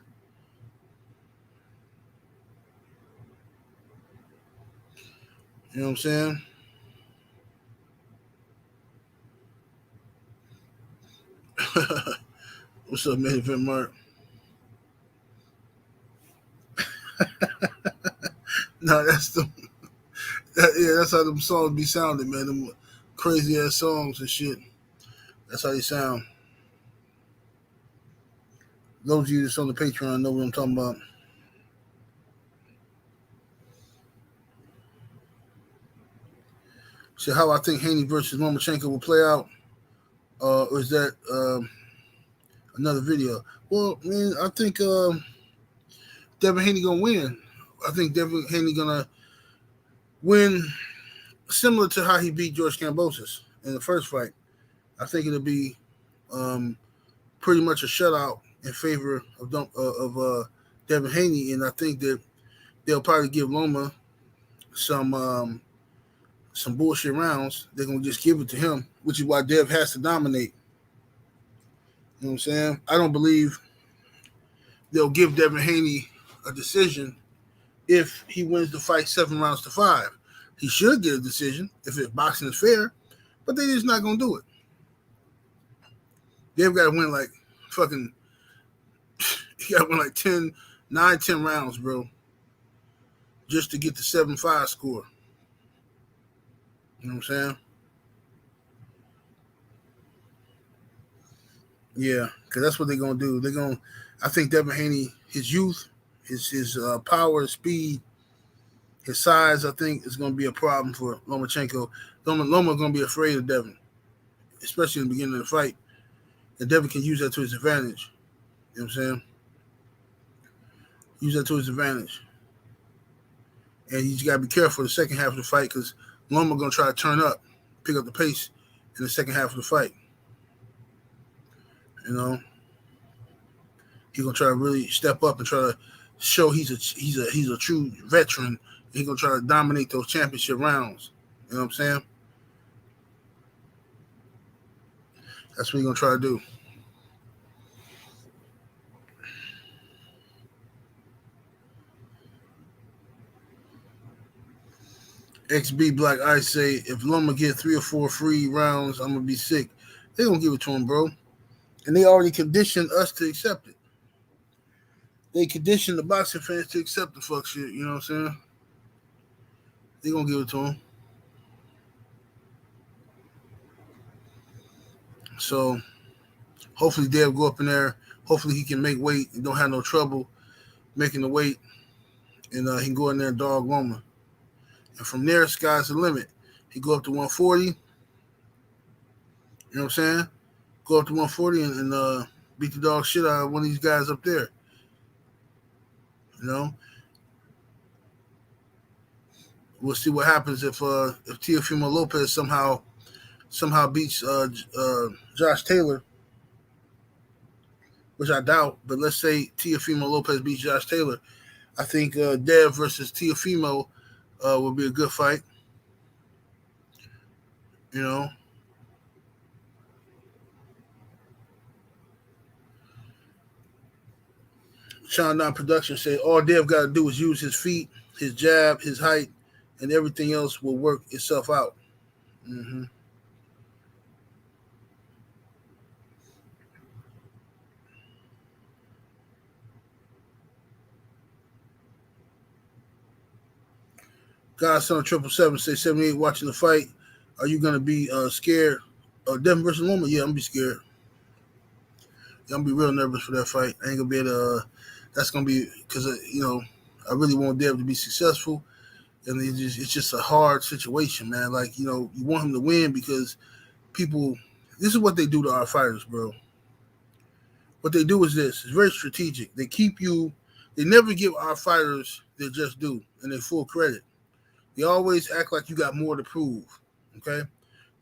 You know what I'm saying? What's up, man? Event Mark? No, that's how them songs be sounding, man. Them crazy ass songs and shit. That's how they sound. Those of you that's on the Patreon know what I'm talking about. So how I think Haney versus Lomachenko will play out, or is that another video? Well, man, I think Devin Haney gonna win. I think Devin Haney gonna win similar to how he beat George Kambosos in the first fight. I think it'll be pretty much a shutout in favor of Devin Haney, and I think that they'll probably give Loma some bullshit rounds. They're gonna just give it to him, which is why Dev has to dominate. You know what I'm saying? I don't believe they'll give Devin Haney a decision if he wins the fight 7-5. He should get a decision if boxing is fair, but they're just not gonna do it. They've got to win like fucking. You got to win like 10 rounds, bro. just to get the 7-5 score. You know what I'm saying? Yeah, because that's what they're gonna do. I think Devin Haney, his youth, his power, his speed, his size, I think is gonna be a problem for Lomachenko. Loma's gonna be afraid of Devin, especially in the beginning of the fight, and Devin can use that to his advantage. You know what I'm saying? Use that to his advantage, and you just gotta be careful the second half of the fight because Loma gonna try to turn up, pick up the pace in the second half of the fight. You know, he's gonna try to really step up and try to show he's a true veteran. He's gonna try to dominate those championship rounds. You know what I'm saying? That's what he's gonna try to do. XB Black Ice say if Loma get 3 or 4 free rounds, I'm gonna be sick. They gonna give it to him, bro. And they already conditioned us to accept it. They conditioned the boxing fans to accept the fuck shit. You know what I'm saying? They gonna give it to him. So hopefully Dave go up in there. Hopefully he can make weight and don't have no trouble making the weight, and he can go in there and dog Loma. And from there, sky's the limit. He go up to 140. You know what I'm saying? Go up to 140 and beat the dog shit out of one of these guys up there. You know? We'll see what happens if Teofimo Lopez somehow beats Josh Taylor, which I doubt. But let's say Teofimo Lopez beats Josh Taylor. I think Dev versus Teofimo would be a good fight. You know? Sean Don Production say all Dev got to do is use his feet, his jab, his height, and everything else will work itself out. Mm-hmm. Godson 777 say 78 watching the fight. Are you gonna be scared? Devin versus Loma? Yeah, I'm gonna be scared. Yeah, I'm gonna be real nervous for that fight. I ain't gonna be able to. That's gonna be because I really want Dev to be successful, and it's just a hard situation, man. Like you want him to win because people. This is what they do to our fighters, bro. What they do is this. It's very strategic. They keep you. They never give our fighters their just due and their full credit. They always act like you got more to prove. Okay?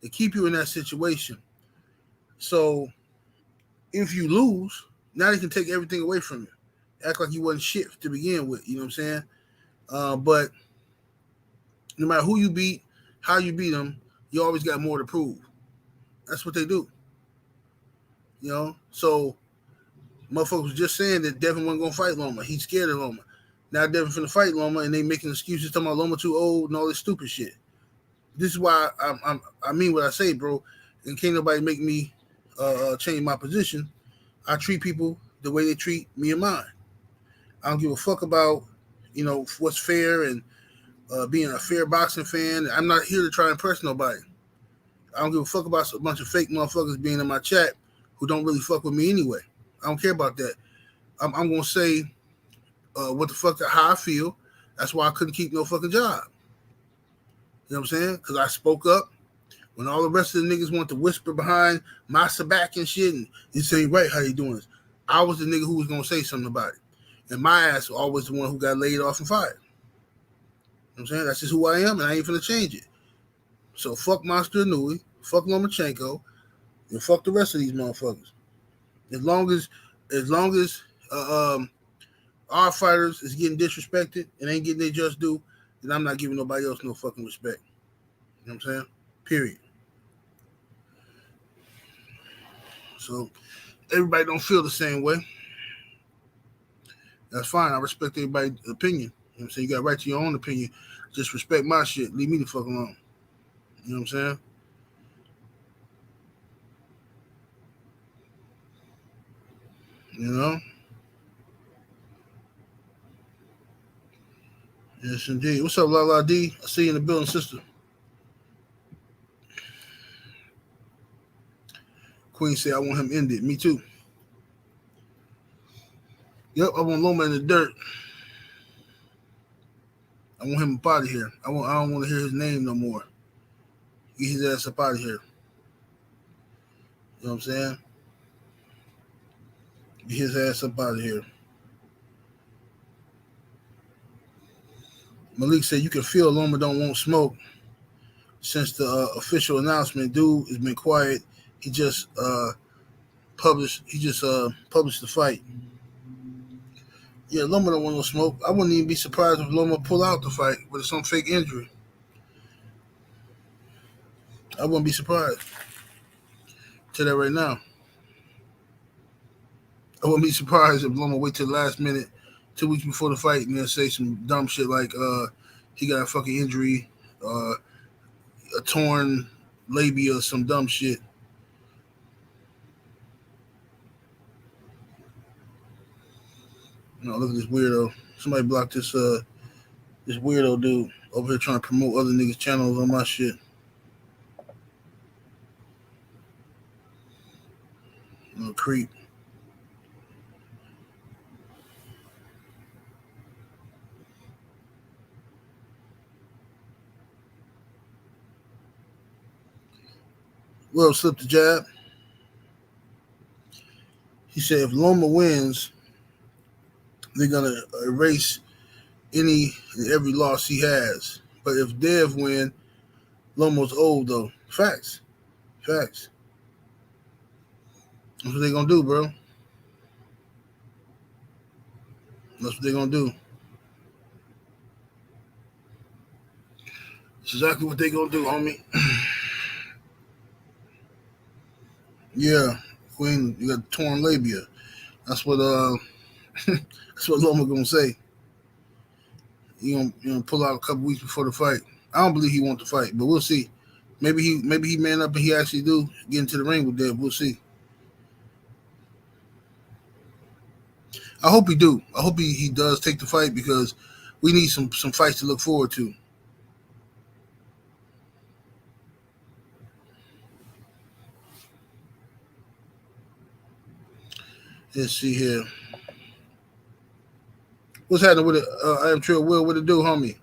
They keep you in that situation. So if you lose, now they can take everything away from you. Act like you wasn't shit to begin with. You know what I'm saying? But no matter who you beat, how you beat them, you always got more to prove. That's what they do. You know? So motherfuckers was just saying that Devin wasn't gonna fight Loma. He's scared of Loma. Now Devin finna fight Loma, and they making excuses talking about Loma too old and all this stupid shit. This is why I mean what I say, bro. And can't nobody make me change my position. I treat people the way they treat me and mine. I don't give a fuck about what's fair and being a fair boxing fan. I'm not here to try and impress nobody. I don't give a fuck about a bunch of fake motherfuckers being in my chat who don't really fuck with me anyway. I don't care about that. I'm gonna say what the fuck, how I feel. That's why I couldn't keep no fucking job. You know what I'm saying? Because I spoke up when all the rest of the niggas want to whisper behind my back and shit, and this ain't right how you doing this. I was the nigga who was gonna say something about it, and my ass was always the one who got laid off and fired. You know what I'm saying? That's just who I am, and I ain't finna change it. So fuck Monster Nui, fuck Lomachenko, and fuck the rest of these motherfuckers. As long as our fighters is getting disrespected and ain't getting their just due, then I'm not giving nobody else no fucking respect. You know what I'm saying? Period. So everybody don't feel the same way. That's fine. I respect everybody's opinion. You know what I'm saying? You got right to your own opinion. Just respect my shit. Leave me the fuck alone. You know what I'm saying? You know? Yes, indeed. What's up, La D? I see you in the building, sister. Queen said, I want him ended. Me too. Yep, I want Loma in the dirt. I want him up out of here. I don't want to hear his name no more. Get his ass up out of here. You know what I'm saying? Get his ass up out of here. Malik said you can feel Loma don't want smoke since the official announcement. Dude has been quiet. He just published the fight. Yeah, Loma don't want no smoke. I wouldn't even be surprised if Loma pull out the fight with some fake injury. I wouldn't be surprised. Tell that right now. I wouldn't be surprised if Loma wait till the last minute, 2 weeks before the fight, and then say some dumb shit like he got a fucking injury, a torn labia, or some dumb shit. No, look at this weirdo. Somebody blocked this weirdo dude over here trying to promote other niggas' channels on my shit. Little creep. Will slipped the jab. He said if Loma wins, they're gonna erase any and every loss he has. But if Dev win, Loma's old though. Facts. That's what they're gonna do, bro. That's what they're gonna do. That's exactly what they're gonna do, homie. Yeah, Queen, you got torn labia. That's what that's what Loma gonna say. He gonna pull out a couple weeks before the fight. I don't believe he wants to fight, but we'll see. Maybe he man up and he actually do get into the ring with Dev. We'll see. I hope he do. I hope he does take the fight because we need some fights to look forward to. Let's see here. What's happening with it? I am Trill Will. What it do, homie?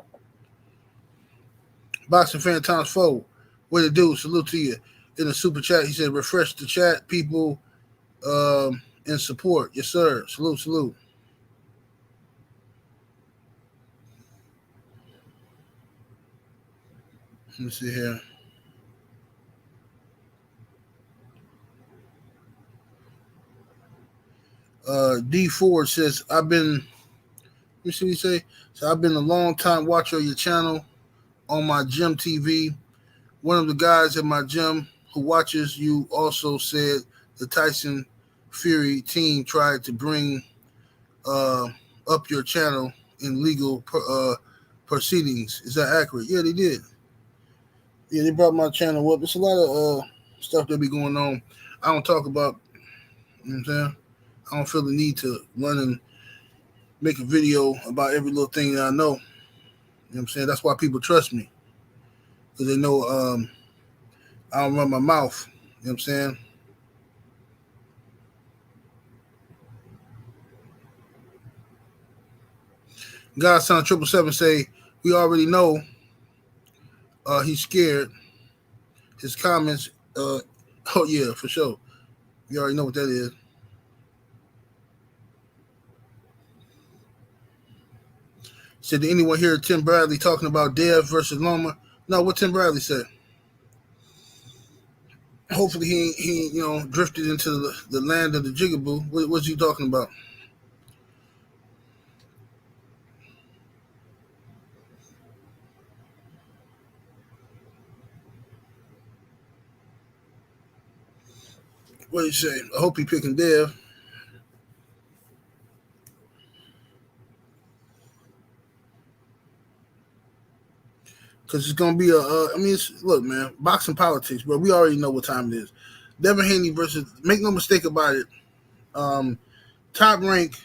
Boxing fan times 4. What it do? Salute to you. In the super chat, he said, refresh the chat, people, and support. Yes, sir. Salute. Let me see here. D Ford says, let me see what he say. So I've been a long time watcher of your channel on my gym TV. One of the guys at my gym who watches you also said the Tyson Fury team tried to bring up your channel in legal proceedings. Is that accurate? Yeah, they did. Yeah, they brought my channel up. There's a lot of stuff that be going on. I don't talk about, you know what I'm saying? I don't feel the need to run and make a video about every little thing that I know. You know what I'm saying? That's why people trust me. Because they know I don't run my mouth. You know what I'm saying? Godson 777 say, we already know he's scared. His comments, oh yeah, for sure. You already know what that is. Said, did anyone hear Tim Bradley talking about Dev versus Loma? No, what Tim Bradley said. Hopefully he drifted into the land of the jigaboo. What's he talking about? What did he say? I hope he picking Dev. Because it's going to be look, man, boxing politics, bro. We already know what time it is. Devin Haney versus, make no mistake about it, Top Rank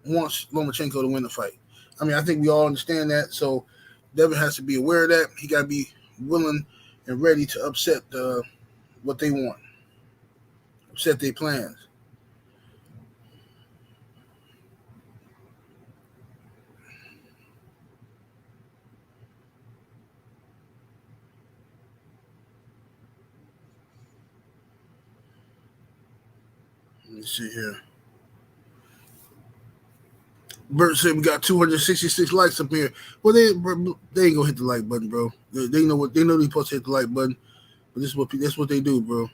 wants Lomachenko to win the fight. I mean, I think we all understand that. So Devin has to be aware of that. He got to be willing and ready to upset what they want, upset their plans. Let me see here. Bert said we got 266 likes up here. Well, they ain't gonna hit the like button, bro. They know what they know. They're supposed to hit the like button, but that's what they do, bro.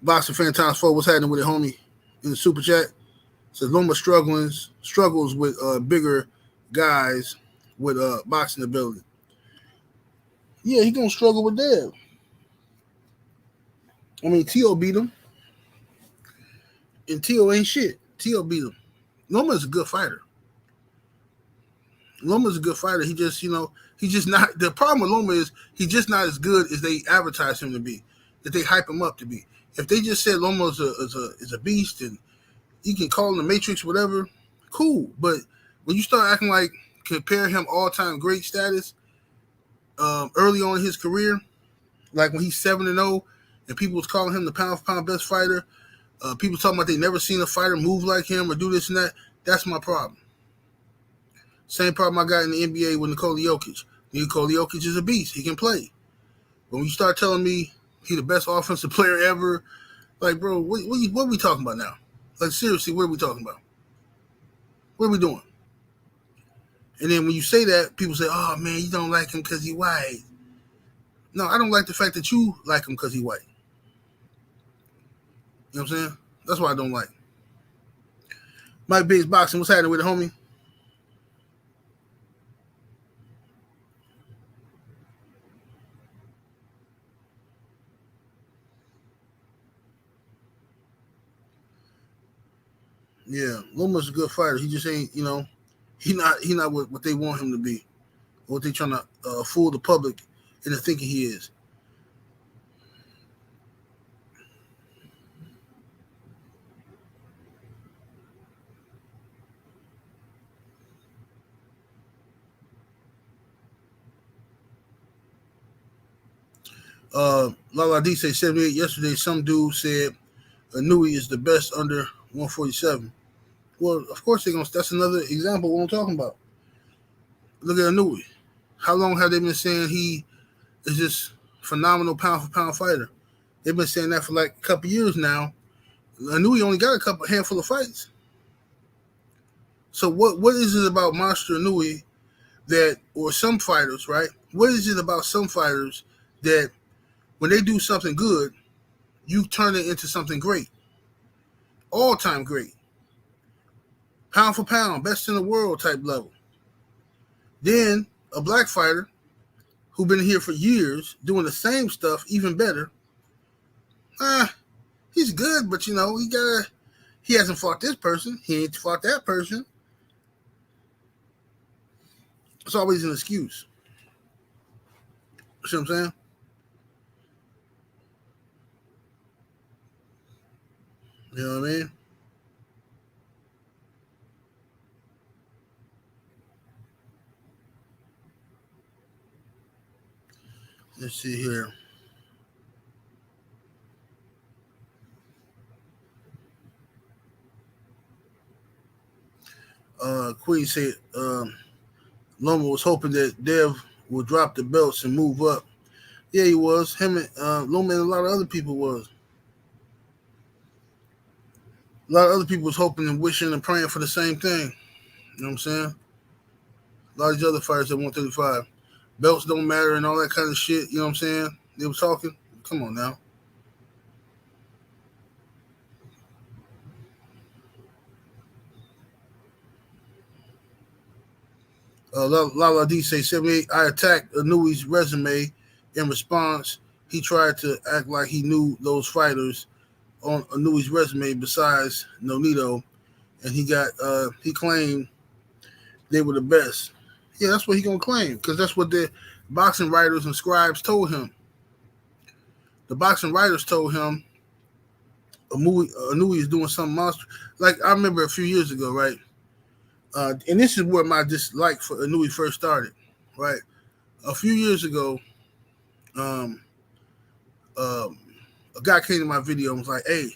Boxing fan times 4. What's happening with it, homie? In the super chat says Loma struggles with bigger guys with boxing ability. Yeah, he gonna struggle with that. I mean, T.O. beat him, and T.O. ain't shit. T.O. beat him. Loma's a good fighter. Loma's a good fighter. He just, he's just not. The problem with Loma is he's just not as good as they advertise him to be, that they hype him up to be. If they just said Loma is a beast and you can call him the Matrix, whatever, cool. But when you start acting like compare him all-time great status early on in his career, like when he's 7-0 and people was calling him the pound-for-pound best fighter, people talking about they never seen a fighter move like him or do this and that, that's my problem. Same problem I got in the NBA with Nikola Jokic. Nikola Jokic is a beast. He can play. But when you start telling me he's the best offensive player ever, like, bro, what are we talking about now? Like, seriously, what are we talking about? What are we doing? And then when you say that, people say, oh, man, you don't like him because he's white. No, I don't like the fact that you like him because he's white. You know what I'm saying? That's what I don't like. Mike Biggs Boxing, what's happening with it, homie? Yeah, Loma's a good fighter. He just ain't, he not what they want him to be, what they trying to fool the public into thinking he is. Lala D say 78 yesterday. Some dude said Nui is the best under 147. Well, of course they're gonna. That's another example of what I'm talking about. Look at Nui. How long have they been saying he is this phenomenal pound for pound fighter? They've been saying that for like a couple years now. Nui only got a handful of fights. So what is it about Monster Nui that, or some fighters, right? What is it about some fighters that when they do something good, you turn it into something great, all-time great, pound for pound, best in the world type level. Then a black fighter who been here for years doing the same stuff, even better. He's good, but he hasn't fought this person. He ain't fought that person. It's always an excuse. See what I'm saying? You know what I mean? Let's see here. Queen said Loma was hoping that Dev would drop the belts and move up. Yeah, he was. Him and Loma and a lot of other people was. A lot of other people was hoping and wishing and praying for the same thing. You know what I'm saying? A lot of these other fighters at 135. Belts don't matter and all that kind of shit. You know what I'm saying? They were talking. Come on now. Lala D say 78. I attacked Anui's resume. In response, he tried to act like he knew those fighters on Anui's resume besides Nonito, and he claimed they were the best. Yeah, that's what he gonna claim because that's what the boxing writers and scribes told him. The boxing writers told him Anui is doing something monster. Like I remember a few years ago, right? And this is where my dislike for Haney first started, right? A few years ago, a guy came to my video and was like, hey,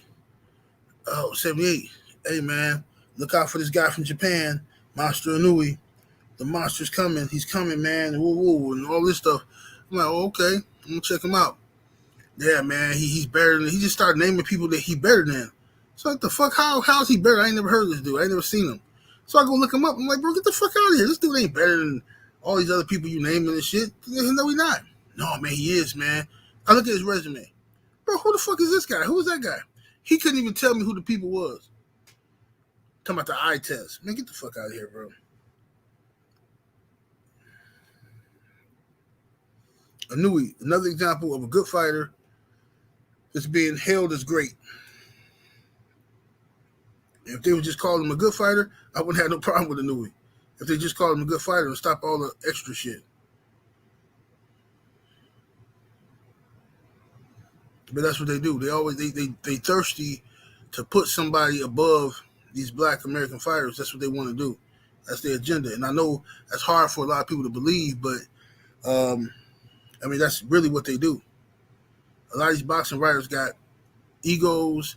78, hey, man, look out for this guy from Japan, Monster Haney. The monster's coming. He's coming, man, woo, woo, and all this stuff. I'm like, oh, okay, I'm going to check him out. Yeah, man, he's better than, he just started naming people that he better than. So like, the fuck, how's he better? I ain't never heard of this dude. I ain't never seen him. So I go look him up. I'm like, bro, get the fuck out of here. This dude ain't better than all these other people you naming and shit. No, he not. No, man, he is, man. I look at his resume. Bro, who the fuck is this guy? Who is that guy? He couldn't even tell me who the people was. Talking about the eye test. Man, get the fuck out of here, bro. Haney, another example of a good fighter that's being hailed as great. If they would just call him a good fighter, I wouldn't have no problem with Haney. If they just call him a good fighter and stop all the extra shit. But that's what they do. They always they thirsty to put somebody above these black American fighters. That's what they want to do. That's their agenda. And I know that's hard for a lot of people to believe, but I mean that's really what they do. A lot of these boxing writers got egos.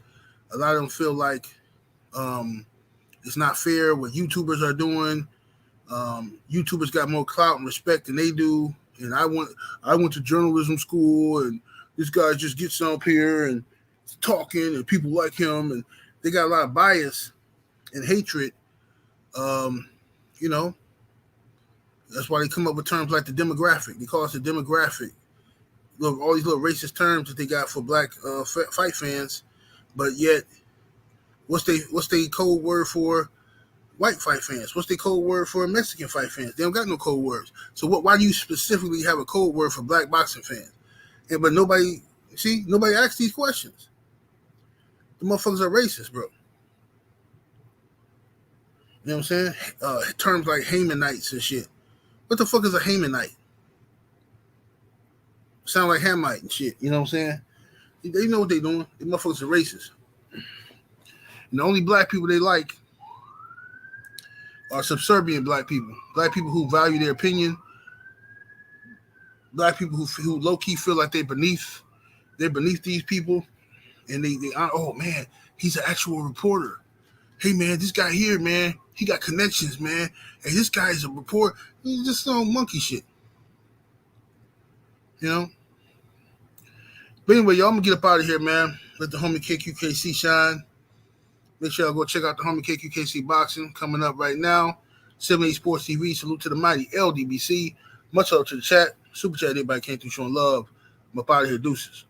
A lot of them feel like it's not fair what YouTubers are doing. YouTubers got more clout and respect than they do. And I went to journalism school, and this guy just gets up here and talking, and people like him, and they got a lot of bias and hatred. You know, that's why they come up with terms like the demographic. They call it the demographic. Look, all these little racist terms that they got for black fight fans, but yet, what's they code word for white fight fans? What's the code word for Mexican fight fans? They don't got no code words. So why do you specifically have a code word for black boxing fans? But nobody asks these questions. The motherfuckers are racist, bro. You know what I'm saying? Terms like Hamanites and shit. What the fuck is a Hamanite? Sound like Hamite and shit. You know what I'm saying? They know what they doing. The motherfuckers are racist. And the only black people they like are subservient black people. Black people who value their opinion. Black people who low-key feel like they're beneath these people. And they oh man, he's an actual reporter. Hey man, this guy here, man, he got connections, man. Hey, this guy is a reporter. He's just some monkey shit. You know? But anyway, y'all, I'm gonna get up out of here, man. Let the homie KQKC shine. Make sure y'all go check out the homie KQKC Boxing coming up right now. 78 Sports TV. Salute to the mighty LDBC. Much love to the chat. Super chat, everybody came through showing love. I'm up out of here. Deuces.